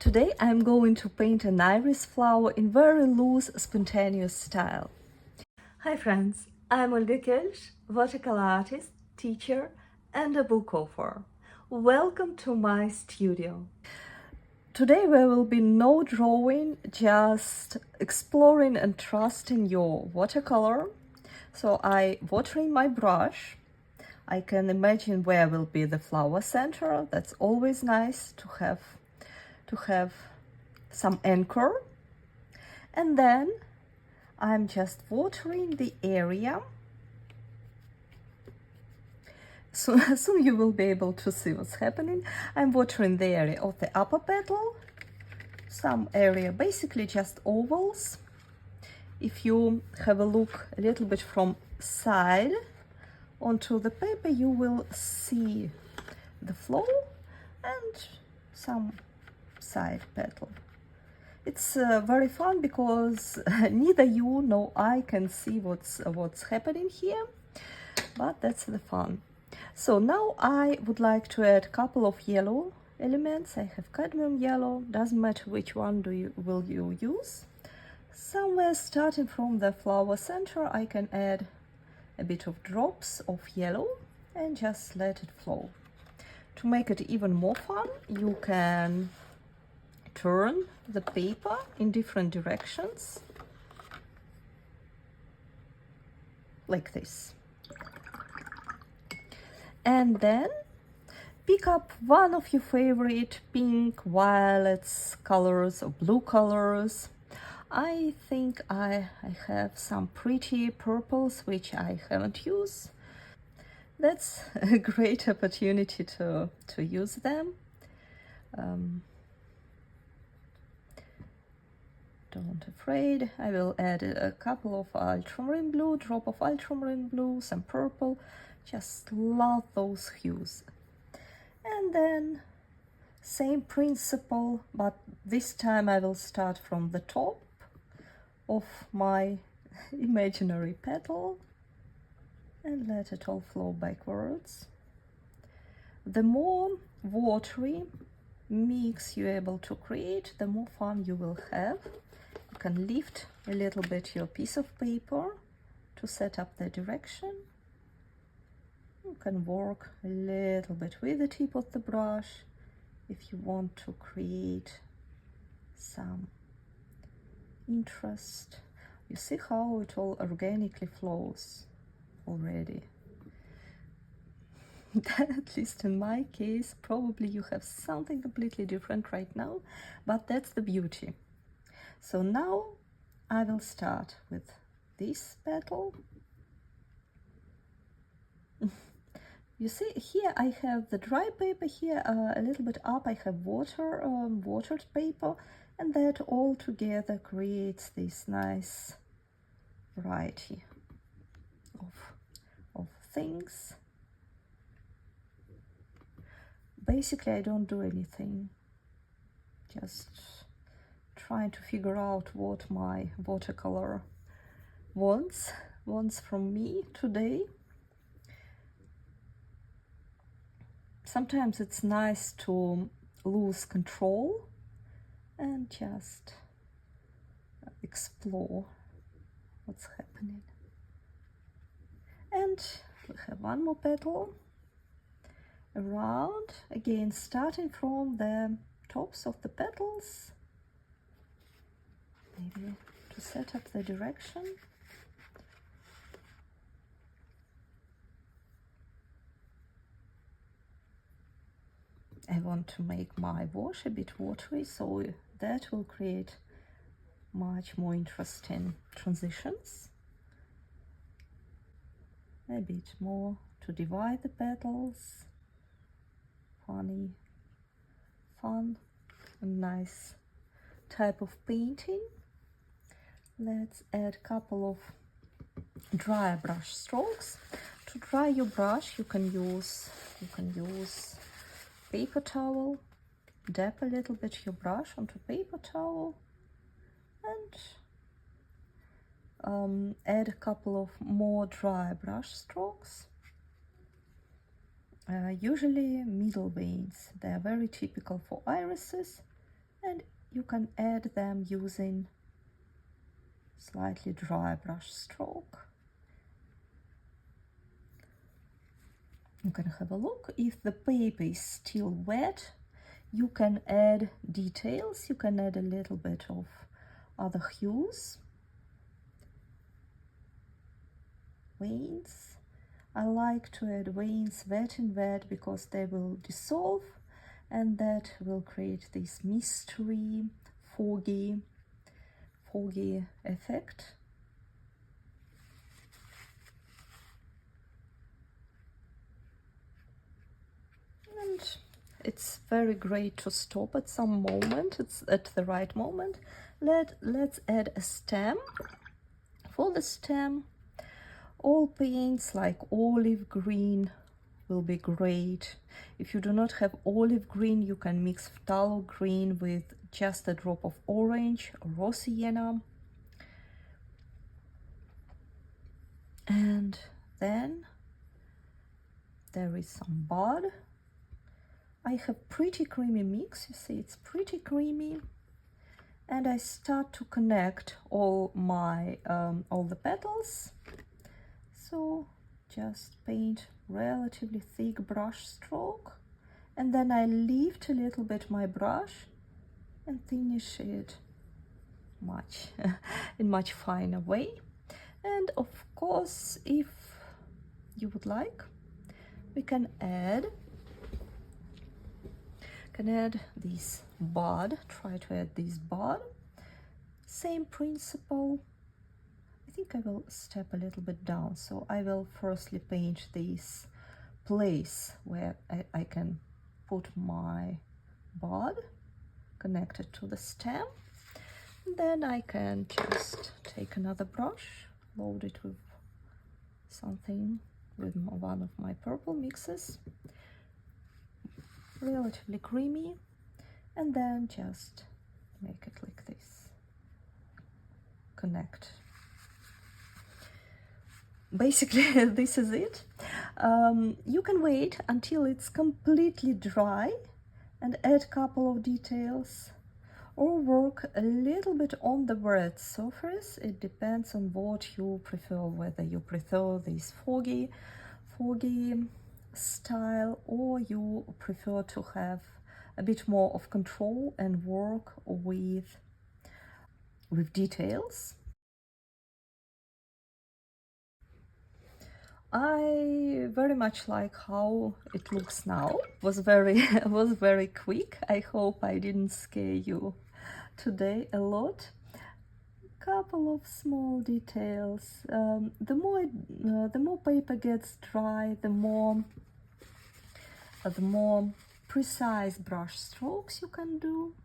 Today I'm going to paint an iris flower in very loose, spontaneous style. Hi friends, I'm Olga Koelsch, watercolor artist, teacher and a book author. Welcome to my studio. Today there will be no drawing, just exploring and trusting your watercolor. So I watering my brush. I can imagine where will be the flower center. That's always nice to have some anchor. And then I'm just watering the area. So soon you will be able to see what's happening. I'm watering the area of the upper petal, some area, basically just ovals. If you have a look a little bit from side onto the paper, you will see the flow and some side petal. It's very fun because neither you nor I can see what's happening here, but that's the fun. So now I would like to add a couple of yellow elements. I have cadmium yellow, doesn't matter which one will you use. Somewhere starting from the flower center, I can add a bit of drops of yellow and just let it flow. To make it even more fun, you can turn the paper in different directions, like this. And then pick up one of your favorite pink, violets colors or blue colors. I think I have some pretty purples which I haven't used. That's a great opportunity to use them. Don't afraid. I will add a couple of ultramarine blue, drop of ultramarine blue, some purple. Just love those hues. And then same principle, but this time I will start from the top of my imaginary petal and let it all flow backwards. The more watery mix you're able to create, the more fun you will have. You can lift a little bit your piece of paper to set up the direction. You can work a little bit with the tip of the brush if you want to create some interest. You see how it all organically flows already. At least in my case, probably you have something completely different right now, but that's the beauty. So now I will start with this petal. You see here I have the dry paper, here a little bit up I have watered paper, and that all together creates this nice variety of things. Basically I don't do anything, just trying to figure out what my watercolor wants from me today. Sometimes it's nice to lose control and just explore what's happening. And we have one more petal around, again starting from the tops of the petals, maybe to set up the direction. I want to make my wash a bit watery, so that will create much more interesting transitions. A bit more to divide the petals. Fun and nice type of painting. Let's add a couple of dry brush strokes. To dry your brush, you can use paper towel. Dab a little bit your brush onto paper towel and add a couple of more dry brush strokes. Usually middle veins, they are very typical for irises. and you can add them using slightly dry brush stroke. You can have a look. If the paper is still wet, you can add details. You can add a little bit of other hues. Veins. I like to add veins wet in wet because they will dissolve, and that will create this mystery, foggy effect. And it's very great to stop at some moment. It's at the right moment. Let's add a stem. For the stem, all paints like olive green will be great. If you do not have olive green, you can mix phthalo green with just a drop of orange or raw sienna. And then there is some bud. I have pretty creamy mix. You see, it's pretty creamy. And I start to connect all the petals. So just paint relatively thick brush stroke, and then I lift a little bit my brush and finish it in much finer way. And of course, if you would like, we can add this bud. Try to add this bud. Same principle. I think I will step a little bit down. So I will firstly paint this place where I can put my bud connected to the stem. And then I can just take another brush, load it with something, with one of my purple mixes, relatively creamy, and then just make it like this, connect. Basically, this is it. You can wait until it's completely dry and add a couple of details, or work a little bit on the wet surface. It depends on what you prefer, whether you prefer this foggy style, or you prefer to have a bit more of control and work with details. I very much like how it looks now. It was very quick. I hope I didn't scare you today a lot. Couple of small details. The more paper gets dry, the more precise brush strokes you can do.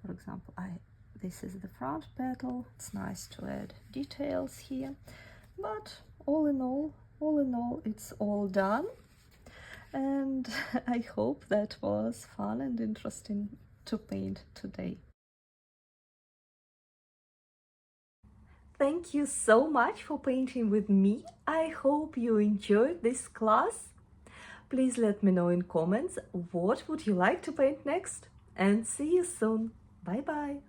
For example, this is the front petal. It's nice to add details here, but all in all, it's all done. And I hope that was fun and interesting to paint today. Thank you so much for painting with me. I hope you enjoyed this class. Please let me know in comments what would you like to paint next, and see you soon. Bye bye.